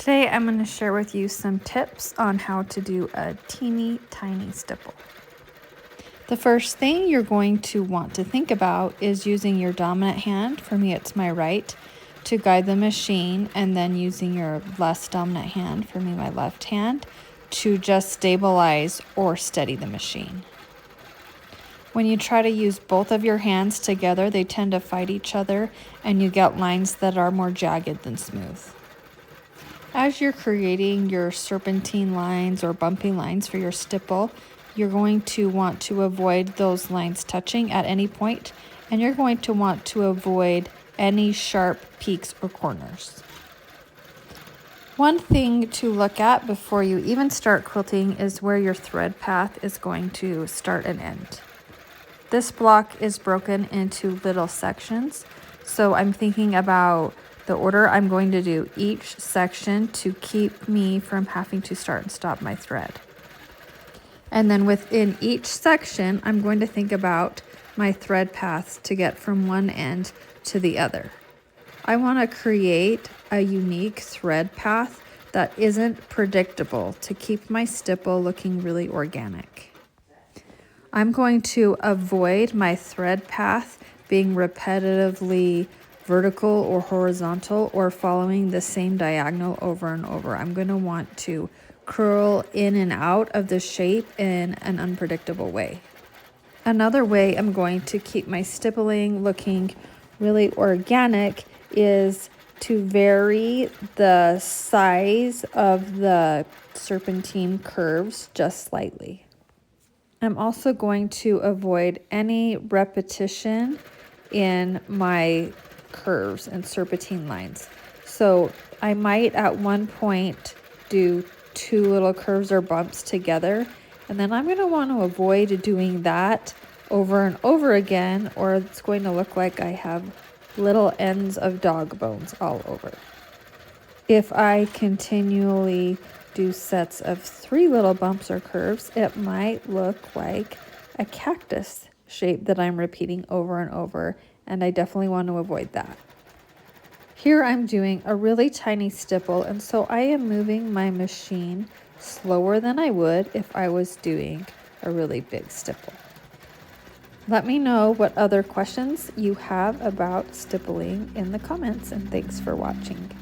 Today I'm going to share with you some tips on how to do a teeny tiny stipple. The first thing you're going to want to think about is using your dominant hand, for me it's my right, to guide the machine, and then using your less dominant hand, for me my left hand, to just stabilize or steady the machine. When you try to use both of your hands together, they tend to fight each other and you get lines that are more jagged than smooth. As you're creating your serpentine lines or bumpy lines for your stipple, you're going to want to avoid those lines touching at any point, and you're going to want to avoid any sharp peaks or corners. One thing to look at before you even start quilting is where your thread path is going to start and end. This block is broken into little sections, so I'm thinking about the order I'm going to do each section to keep me from having to start and stop my thread. And then within each section, I'm going to think about my thread paths to get from one end to the other. I want to create a unique thread path that isn't predictable to keep my stipple looking really organic. I'm going to avoid my thread path being repetitively vertical or horizontal or following the same diagonal over and over. I'm going to want to curl in and out of the shape in an unpredictable way. Another way I'm going to keep my stippling looking really organic is to vary the size of the serpentine curves just slightly. I'm also going to avoid any repetition in my curves and serpentine lines. So I might at one point do two little curves or bumps together, and then I'm going to want to avoid doing that over and over again, or it's going to look like I have little ends of dog bones all over. If I continually do sets of 3 little bumps or curves, it might look like a cactus shape that I'm repeating over and over, and I definitely want to avoid that. Here I'm doing a really tiny stipple, and so I am moving my machine slower than I would if I was doing a really big stipple. Let me know what other questions you have about stippling in the comments, and thanks for watching.